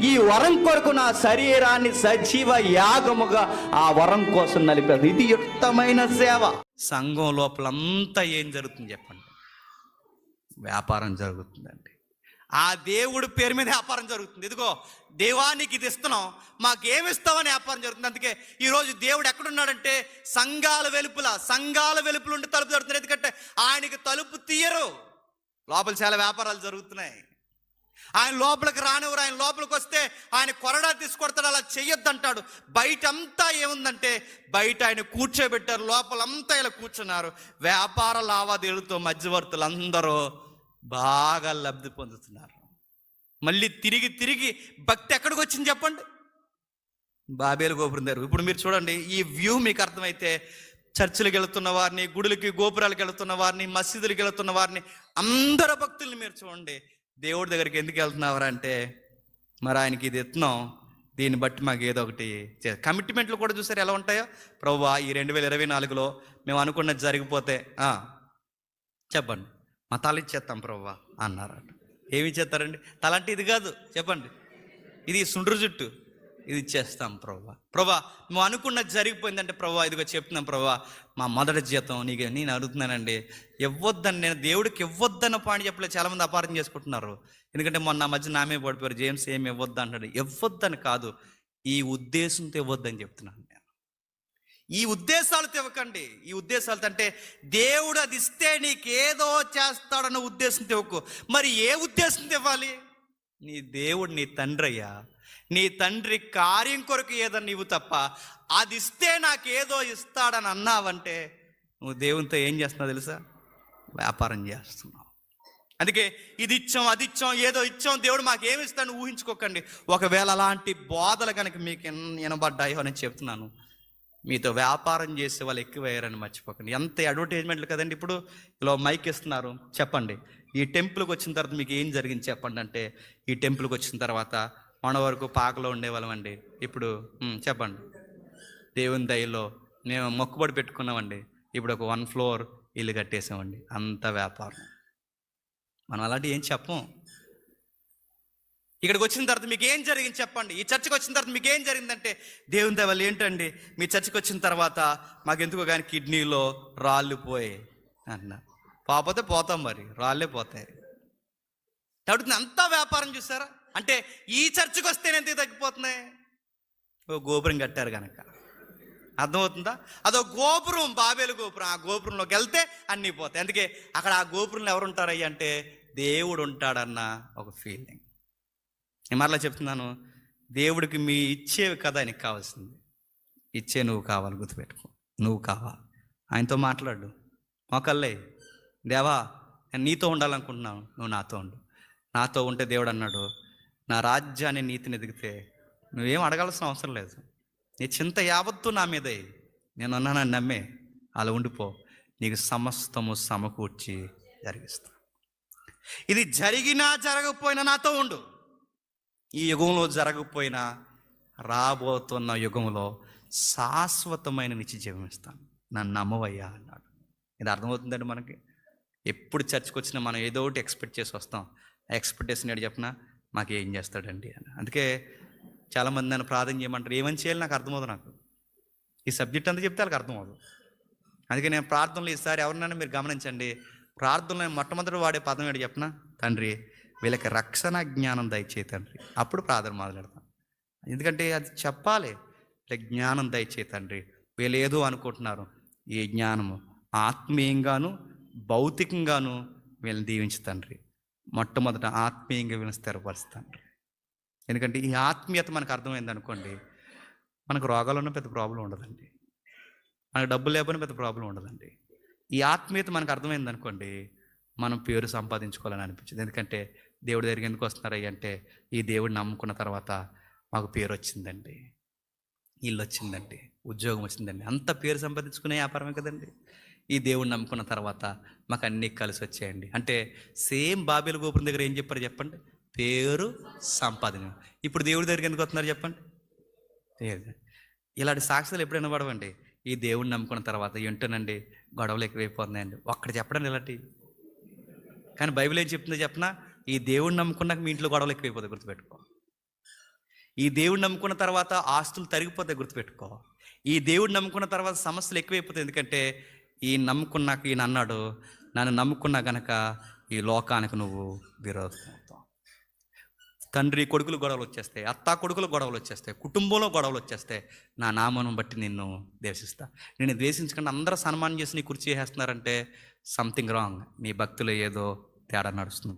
ఈ వరం కొరకు నా శరీరాన్ని సజీవ యాగముగా ఆ వరం కోసం నలిపారు. ఇది యుక్తమైన సేవ. సంఘం లోపలంతా ఏం జరుగుతుంది చెప్పండి? వ్యాపారం జరుగుతుందండి. ఆ దేవుడి పేరు మీద వ్యాపారం జరుగుతుంది. ఇదిగో దేవానికి ఇది ఇస్తున్నాం, మాకేమిస్తామని వ్యాపారం జరుగుతుంది. అందుకే ఈరోజు దేవుడు ఎక్కడున్నాడంటే సంఘాల వెలుపులు ఉండి తలుపు జరుగుతుంది. ఎందుకంటే ఆయనకి తలుపు తీయరు. లోపల చాలా వ్యాపారాలు జరుగుతున్నాయి. ఆయన లోపలికి రానివ్వరు. ఆయన లోపలికి వస్తే ఆయన కొరడా తీసుకొడతాడు. అలా చెయ్యొద్దు అంటాడు. బయట అంతా ఏముందంటే బయట ఆయన కూర్చోబెట్టారు, లోపలంతా ఇలా కూర్చున్నారు. వ్యాపార లావాదేవీలతో మధ్యవర్తులు అందరూ బాగా లబ్ధి పొందుతున్నారు. మళ్ళీ తిరిగి భక్తి ఎక్కడికి వచ్చింది చెప్పండి? బాబేలు గోపురం దగ్గర. ఇప్పుడు మీరు చూడండి, ఈ వ్యూ మీకు అర్థమైతే చర్చిలకు వెళుతున్న వారిని, గుడులకి గోపురాలకు వెళుతున్న వారిని, మసీదులకు వెళుతున్న వారిని, అందరు భక్తుల్ని మీరు చూడండి. దేవుడి దగ్గరికి ఎందుకు వెళ్తున్నవారు అంటే మరి ఆయనకి ఇది ఎత్తున్నాం, దీన్ని బట్టి మాకు ఏదో ఒకటి కమిట్మెంట్లు కూడా చూసారు ఎలా ఉంటాయో. ప్రభువా ఈ 2024లో మేము అనుకున్నది జరిగిపోతే చెప్పండి మా తల ఇచ్చేస్తాం ప్రభువా అన్నారట. ఏమి ఇచ్చేస్తారండి? తల అంటే ఇది కాదు చెప్పండి, ఇది సుండ్రు జుట్టు, ఇది ఇచ్చేస్తాం ప్రభువా నువ్వు అనుకున్నది జరిగిపోయిందంటే ప్రభువా ఇదిగో చెప్తున్నాం ప్రభువా మా మొదటి జీతం నీకు నేను అడుగుతున్నానండి ఇవ్వద్దని. నేను దేవుడికి ఇవ్వద్దన్న పాయింట్ చెప్పలేదు. చాలామంది అపార్థం చేసుకుంటున్నారు. ఎందుకంటే మొన్న మధ్య నామే పడిపోయారు, జేమ్స్ ఏమి ఇవ్వద్దు అంటాడు. ఇవ్వద్దని కాదు, ఈ ఉద్దేశంతో ఇవ్వద్దని చెప్తున్నాను నేను. ఈ ఉద్దేశాలతో ఇవ్వకండి. ఈ ఉద్దేశాలతో అంటే దేవుడు అది ఇస్తే నీకేదో చేస్తాడన్న ఉద్దేశంతో ఇవ్వకు. మరి ఏ ఉద్దేశంతో ఇవ్వాలి? నీ దేవుడు నీ తండ్రి అయ్యా, నీ తండ్రి కార్యం కొరకు ఏదన్నా ఇవ్వు తప్ప అది ఇస్తే నాకేదో ఇస్తాడని అన్నావంటే నువ్వు దేవునితో ఏం చేస్తున్నావు తెలుసా? వ్యాపారం చేస్తున్నావు. అందుకే ఇది ఇచ్చాం అది ఇచ్చాం ఏదో ఇచ్చాం దేవుడు మాకేమి ఇస్తాడని ఊహించుకోకండి. ఒకవేళ అలాంటి బోధలు కనుక మీకు వినబడ్డాయో అని చెప్తున్నాను, మీతో వ్యాపారం చేసే వాళ్ళు ఎక్కువయ్యారని మర్చిపోకండి. ఎంత అడ్వర్టైజ్మెంట్లు కదండి. ఇప్పుడు ఇలా మైక్ ఇస్తున్నారు, చెప్పండి ఈ టెంపుల్కి వచ్చిన తర్వాత మీకు ఏం జరిగింది చెప్పండి అంటే, ఈ టెంపుల్కి వచ్చిన తర్వాత మన వరకు పాకలో ఉండేవాళ్ళం అండి, ఇప్పుడు చెప్పండి దేవుని దయలో మేము మొక్కుబడి పెట్టుకున్నామండి, ఇప్పుడు ఒక 1 floor ఇల్లు కట్టేసామండి. అంత వ్యాపారం. మనం అలాంటి ఏం చెప్పం. ఇక్కడికి వచ్చిన తర్వాత మీకు ఏం జరిగింది చెప్పండి. ఈ చర్చకు వచ్చిన తర్వాత మీకు ఏం జరిగిందంటే దేవుని దయ వల్ల ఏంటండి మీ చర్చకు వచ్చిన తర్వాత మాకెందుకో కానీ కిడ్నీలో రాళ్ళు పోయాయి అన్న. పోతే పోతాం, మరి రాళ్ళే పోతాయి. అడుగుతుంది అంతా వ్యాపారం చూసారా? అంటే ఈ చర్చకు వస్తేనే ఎందుకు తగ్గిపోతున్నాయి? ఓ గోపురం కట్టారు కనుక. అర్థమవుతుందా? అదో గోపురం, బాబేలు గోపురం. ఆ గోపురంలోకి వెళ్తే అన్నీ పోతాయి. అందుకే అక్కడ ఆ గోపురంలో ఎవరు ఉంటారయ్య అంటే దేవుడు ఉంటాడన్న ఒక ఫీలింగ్. నేను మరలా చెప్తున్నాను, దేవుడికి మీ ఇచ్చేవి కదా ఆయనకి కావాల్సింది. ఇచ్చే నువ్వు కావాలి, గుర్తుపెట్టుకో. నువ్వు కావాలి, ఆయనతో మాట్లాడు. మొకల్లే దేవా నేను నీతో ఉండాలనుకుంటున్నాను, నువ్వు నాతో ఉండు. నాతో ఉంటే దేవుడు అన్నాడు నా రాజ్యాన్ని నీతిని ఎదిగితే నువ్వేం అడగాల్సిన అవసరం లేదు, నీ చింత యావత్తు నా మీదే, నేను ఉన్నానని నమ్మే అలా ఉండిపో, నీకు సమస్తము సమకూర్చి జరిగిస్తా. ఇది జరిగినా జరగకపోయినా నాతో ఉండు. ఈ యుగంలో జరగకపోయినా రాబోతున్న యుగంలో శాశ్వతమైన నిత్య జీవం ఇస్తాను, నన్ను నమ్మవయ్యా అన్నాడు. ఇది అర్థమవుతుందండి మనకి. ఎప్పుడు చర్చకు వచ్చినా మనం ఏదో ఒకటి ఎక్స్పెక్ట్ చేసి వస్తాం. ఎక్స్పెక్టేషన్ ఏంటి చెప్పినా మాకు ఏం చేస్తాడండి అని. అందుకే చాలామంది నన్ను ప్రార్థన చేయమంటారు, ఏమని చేయాలి నాకు అర్థమవుతుంది. నాకు ఈ సబ్జెక్ట్ అంతా చెప్తే వాళ్ళకి అర్థమవుతుంది. అందుకే నేను ప్రార్థనలు ఈసారి ఎవరినైనా మీరు గమనించండి, ప్రార్థనలో మొట్టమొదటి వాడే పదం ఏంటి చెప్పిన, తండ్రి వీళ్ళకి రక్షణ జ్ఞానం దయచేయి తండ్రి. అప్పుడు ప్రార్థన మొదలెడతాం. ఎందుకంటే అది చెప్పాలి, వీళ్ళకి జ్ఞానం దయచేయి తండ్రి. వీళ్ళు ఏదో అనుకుంటున్నారు, ఈ జ్ఞానము ఆత్మీయంగాను భౌతికంగాను వీళ్ళని దీవించు తండ్రి. మొట్టమొదట ఆత్మీయంగా వీళ్ళని స్థిరపరుస్తాను. ఎందుకంటే ఈ ఆత్మీయత మనకు అర్థమైంది అనుకోండి, మనకు రోగాలు ఉన్న పెద్ద ప్రాబ్లం ఉండదండి, మనకు డబ్బులు లేకపోయినా పెద్ద ప్రాబ్లం ఉండదండి. ఈ ఆత్మీయత మనకు అర్థమైంది అనుకోండి, మనం పేరు సంపాదించుకోవాలని అనిపించింది. ఎందుకంటే దేవుడి దగ్గరికి ఎందుకు వస్తున్నారయ్య అంటే, ఈ దేవుడిని నమ్ముకున్న తర్వాత మాకు పేరు వచ్చిందండి, ఇల్లు వచ్చిందండి, ఉద్యోగం వచ్చిందండి, అంత పేరు సంపాదించుకునే వ్యాపారమే కదండి. ఈ దేవుడిని నమ్ముకున్న తర్వాత మాకు అన్నీ కలిసి వచ్చాయండి అంటే సేమ్ బాబేలు గోపురం దగ్గర ఏం చెప్పారు చెప్పండి, పేరు సంపాదన. ఇప్పుడు దేవుడి దగ్గరికి ఎందుకు వస్తున్నారు చెప్పండి? ఇలాంటి సాక్షులు ఎప్పుడైనా పడవండి. ఈ దేవుడిని నమ్ముకున్న తర్వాత ఏంటోనండి గొడవలు ఎక్కువైపోతున్నాయండి, ఒక్కటి చెప్పడండి ఇలాంటి. కానీ బైబిల్ ఏం చెప్తుందో చెప్పనా, ఈ దేవుడిని నమ్ముకున్నాక మీ ఇంట్లో గొడవలు ఎక్కువైపోతాయి, గుర్తుపెట్టుకో. ఈ దేవుడు నమ్ముకున్న తర్వాత ఆస్తులు తరిగిపోతే గుర్తుపెట్టుకో. ఈ దేవుడు నమ్ముకున్న తర్వాత సమస్యలు ఎక్కువైపోతాయి. ఎందుకంటే నమ్ముకున్నాక ఈయన అన్నాడు, నన్ను నమ్ముకున్నా గనక ఈ లోకానికి నువ్వు విరోధం అవుతావు. తండ్రి కొడుకులు గొడవలు వచ్చేస్తాయి, అత్త కొడుకులు గొడవలు వచ్చేస్తాయి, కుటుంబంలో గొడవలు వచ్చేస్తాయి. నా నామను బట్టి నిన్ను ద్వేషిస్తా. నేను ద్వేషించకుండా అందరూ సన్మానం చేసి నీ కుర్చీ చేసేస్తున్నారంటే సంథింగ్ రాంగ్. నీ భక్తిలో ఏదో తేడా నడుస్తుంది.